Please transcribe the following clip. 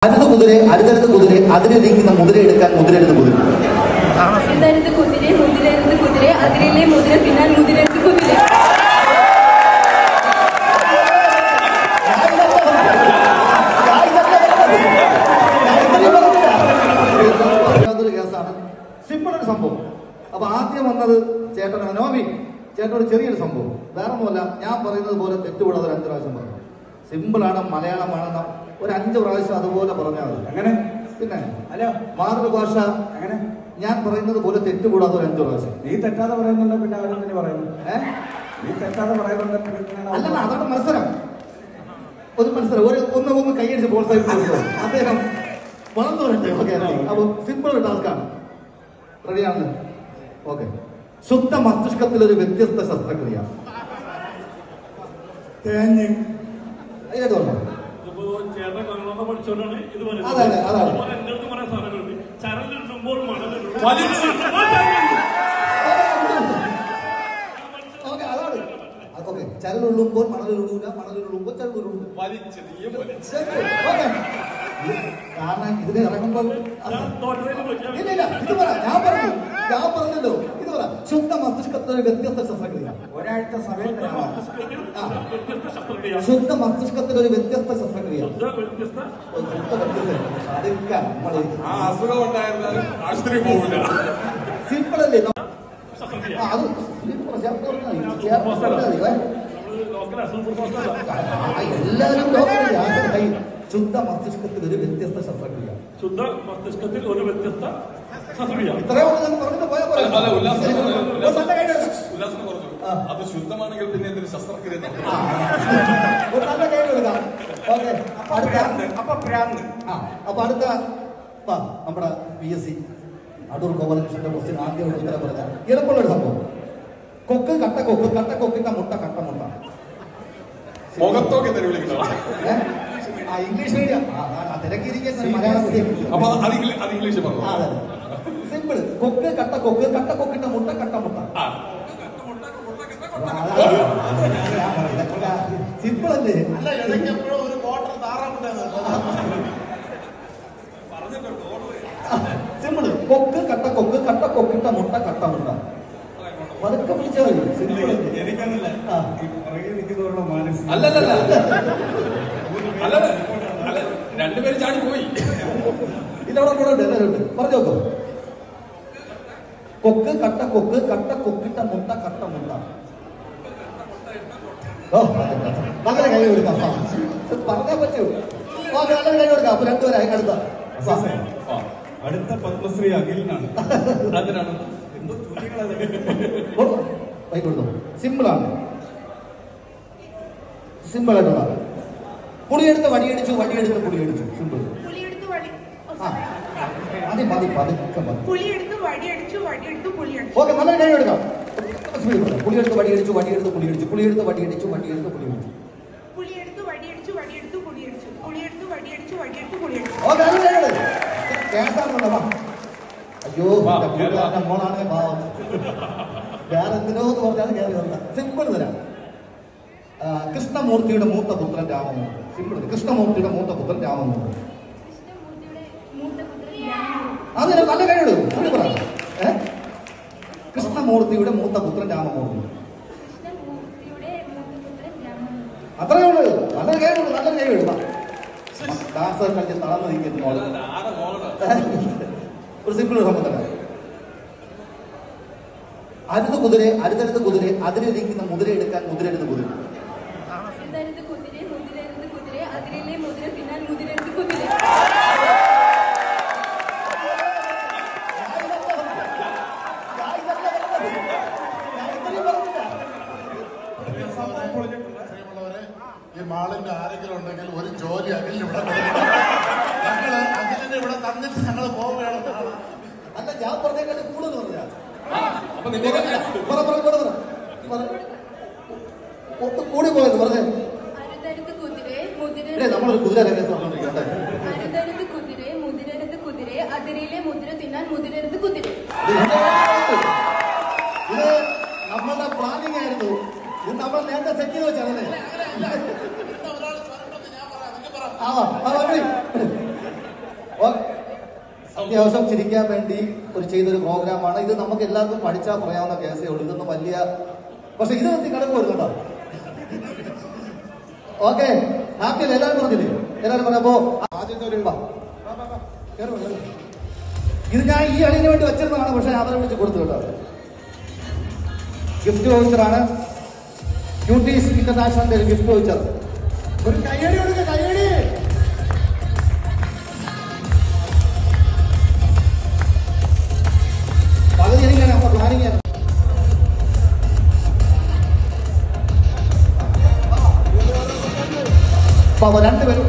അടുത്ത കുതിരെ അടുത്തടുത്ത കുതിരെ അതിലിരിക്കുന്ന മുതിര എടുക്കാൻ മുതിരെടുത്ത് കുതിര അടുത്തടുത്ത് കുതിരെ മുതിരെടുത്ത് കുതിര അതിലെ മുതിര തിന്നാൻ മുതിരെടുത്ത് കുതിര. കേസാണ്. സിമ്പിൾ ഒരു സംഭവം. അപ്പൊ ആദ്യം വന്നത് ചേട്ടനാണ്. നോമി ചേട്ടനോട് ചെറിയൊരു സംഭവം, വേറെ ഒന്നുമല്ല. ഞാൻ പറയുന്നത് പോലെ തെറ്റുകൂടാതെ ഒരു 5 പ്രാവശ്യം പറഞ്ഞു. സിമ്പിളാണ്, മലയാളമാണെന്ന് ഒരു 5 പ്രാവശ്യം അതുപോലെ പറഞ്ഞാൽ മതി. അങ്ങനെ പിന്നെ അല്ല മാതൃഭാഷ അങ്ങനെ ഞാൻ പറയുന്നത് പോലെ തെറ്റുകൂടാതെ ഒരു 5 പ്രാവശ്യം. നീ തെറ്റാതെ പറയുന്നുണ്ടോ പിന്നെ അവരെന്തിനു പറയുന്നു? നീ തെറ്റാതെ പറയുന്നുണ്ടോ? അല്ല, അതാണ് മത്സരം. ഒരു മത്സരം, ഒന്ന് കൈയടിച്ച് പ്രോത്സാഹിപ്പിച്ചു. അദ്ദേഹം വളർന്നു വരട്ടെ. ഓക്കെ, അപ്പൊ സിമ്പിൾ ഒരു ടാസ്ക്കാണ്. റെഡിയാണ്? ഓക്കെ. ശുദ്ധ മസ്തിഷ്കത്തിലൊരു വ്യത്യസ്ത ശസ്ത്രക്രിയ. ഏതുകൊണ്ടോ? അതാണ് അതാണ് ഓക്കെ. ചരലുള്ളുമ്പോൾ മണലുരുളൂല, മണലുരുളുമ്പോൾ ചരലുരുളൂ. കാരണം ഇതിന് ഇറങ്ങുമ്പോൾ ഇല്ല, ഇത് പറ. ഞാൻ പറഞ്ഞല്ലോ, ഇത് പറ. ശുദ്ധ മസ്തിഷ്കത്തിലൊരു വ്യത്യസ്ത ശസ്ത്രക്രിയ. ഒരാഴ്ച സമയം ശുദ്ധ മസ്തിഷ്കത്തിലൊരു വ്യത്യസ്ത ശസ്ത്രക്രിയ. അസുഖം ഉണ്ടായിരുന്നാലും ആശുപത്രി പോകില്ല. സിമ്പിൾ അല്ലേ? അത് എല്ലാവരും ശുദ്ധ മസ്തിഷ്കത്തിൽ ഒരു വ്യത്യസ്ത ശസ്ത്രക്രിയ. ശുദ്ധ മസ്തിഷ്കത്തിൽ ഒരു വ്യത്യസ്ത ശസ്ത്രക്രിയ. ഇത്രയും പറഞ്ഞിട്ട് പോയാൽ പോലെ. അത് ശുദ്ധമാണെങ്കിൽ പിന്നെ എന്തിന് ശസ്ത്രക്രിയ? ഒരു നല്ല കൈ കൊടുക്കാം. ഓക്കെ. അപ്പൊ അടുത്ത നമ്മുടെ PSC അടൂർ ഗോപാലകൃഷ്ണന്റെ ക്വസ്റ്റ്യൻ ആദ്യം ഉത്തരം പറഞ്ഞ എളുപ്പമുള്ളൊരു സംഭവം. കൊക്ക് കട്ടക്കൊക്ക്, കട്ടക്കൊക്കിന്റെ മുട്ട കട്ടമുട്ട. മുഖത്തൊക്കെ വിളിക്കണം. ഇംഗ്ലീഷ് മീഡിയം തിരക്കിയിരിക്കുന്ന മലയാളം ഇംഗ്ലീഷ് പറഞ്ഞു. അതെ, സിമ്പിൾ. കൊക്ക് കട്ടക്കൊക്ക്, കട്ടക്കൊക്കിന്റെ മുട്ട കട്ടമുട്ട. സിമ്പിൾ അല്ലേ? സിമ്പിൾ. കൊക്ക് കട്ടക്കൊക്ക്, കട്ടക്കൊക്കിട്ട മുട്ട കട്ടമുട്ട. പതുക്കെ പിടിച്ചാൽ മതി. സിമ്പിൾ. രണ്ടുപേരും ചാടി പോയി. ഇതവിടെ കൂടെ ഉണ്ട്, എല്ലാവരും ഉണ്ട്. പറഞ്ഞു നോക്കൂ. കൊക്ക് കട്ടക്കൊക്ക്, കട്ടക്കൊക്കിട്ട മുട്ട കട്ടമുട്ട. നല്ല കൈ കൊടുക്കാം. പറഞ്ഞാൽ പറ്റൂ. നല്ല കൈ കൊടുക്കാം. അപ്പൊ 2 പേരായി. അടുത്ത പത്മശ്രീ അഖിലിനാണ്. അതിനാണ് കൈ കൊടുത്തു. സിമ്പിളാണ്, സിമ്പിൾ ആയിട്ടുള്ള. പുളിയെടുത്ത് വടിയടിച്ചു, വടിയെടുത്ത് പുളിയടിച്ചു. സിമ്പിൾ. മതി മതി, പതുക്കെ മതി. ഓക്കെ, നല്ല കൈ എടുക്കാം. പുളിയെടുത്ത് വടിയടിച്ചു, വടിയെടുത്ത് പുളിയടിച്ചു. പുളിയെടുത്ത് വടിയടിച്ചു, വടിയെടുത്ത് പുളിയടിച്ചു. ഓക്കെ, നല്ല കൈ എടുക്കും. കേസാണല്ലോ. അയ്യോ, മോളാണ് പാവം. വേറെ എന്തിനോ എന്ന് പറഞ്ഞാൽ കയറി വന്ന. സിമ്പിൾ തരാം. കൃഷ്ണമൂർത്തിയുടെ മൂത്ത പുത്രൻ രാമമൂർത്തി. സിമ്പിൾ. കൃഷ്ണമൂർത്തിയുടെ മൂത്ത പുത്രൻ രാമമൂർത്തി. അതിന് നല്ല കഴിയുള്ളൂ. സിമ്പിൾ. കൃഷ്ണമൂർത്തിയുടെ മൂത്ത പുത്രൻ രാമമൂർത്തി. അത്രയേ ഉള്ളൂ. നല്ല കഴിയുള്ളൂ. നല്ല കഴിയുള്ളൂ. ഡാൻസ് കളിച്ച് തളർന്നു നിൽക്കുന്നു. ഒരു സിമ്പിൾ സംഭവത്തല്ല. അടുത്ത കുതിരെ അടുത്തടുത്ത കുതിരെ അതിലിരിക്കുന്ന മുതിര എടുക്കാൻ മുതിരെടുത്ത് കുതിര. അടുത്തടുത്ത് കുതിരെ മുതിരെടുത്ത് കുതിര അതിലെ മുതിര തിന്നാൻ മുതിരെടുത്ത് കുതിര. ഈ മാളിന്റെ ആരെങ്കിലും ഉണ്ടെങ്കിൽ ഒരു ജോലി അഖിലിന് ഇവിടെ ഞങ്ങള് അഖിലിനെ ഇവിടെ തന്നിട്ട് ഞങ്ങൾ പോവുകയാണ്. അല്ല, ഞാൻ പറഞ്ഞേക്കാൾ കൂടുതൽ പറഞ്ഞാ കൂടി പോയത് പറഞ്ഞേ. അടുത്തടുത്ത് കുതിരെ നമ്മളൊരു കുതിര പറഞ്ഞോണ്ടിരിക്കട്ടെ. അടുത്തടുത്ത് കുതിരെ മുതിരെടുത്ത് കുതിര അതിലെ മുതിര തിന്നാൻ മുതിരെടുത്ത് കുതിര. ഇത് നമ്മളുടെ പ്ലാനിങ് ആയിരുന്നു. ഇത് നമ്മൾ നേരത്തെ സെറ്റ് ചെയ്ത് വെച്ചാണല്ലേ. അത്യാവശ്യം ചിരിക്കാൻ വേണ്ടി ചെയ്തൊരു പ്രോഗ്രാമാണ് ഇത്. നമുക്ക് എല്ലാവർക്കും പഠിച്ചാൽ പറയാവുന്ന കേസേ ഉള്ളൂ. ഇതൊന്നും വലിയ പക്ഷെ ഇത് നിർത്തി കടന്നു വരുന്നുണ്ടോ? ഓക്കെ, ഹാപ്പി അല്ലേ? എല്ലാവരും പറഞ്ഞില്ലേ? എല്ലാവരും പറഞ്ഞപ്പോ ആദ്യത്തെ ഒരു ഇത് ഞാൻ ഈ അളിന് വേണ്ടി വെച്ചിരുന്നതാണ്. പക്ഷെ അവരെ വിളിച്ച് കൊടുത്തു കേട്ടോ. ഗിഫ്റ്റ് വൗച്ചറാണ്. ക്യൂട്ടീസ് ഇന്റർനാഷണലിന്റെ ഒരു ഗിഫ്റ്റ് വൗച്ചർ. ഒരു കയ്യടി കൊടുക്ക, കയ്യടി. പകുതി എനിക്കാണ് നമ്മുടെ പ്ലാനിങ്. രണ്ടുപേരും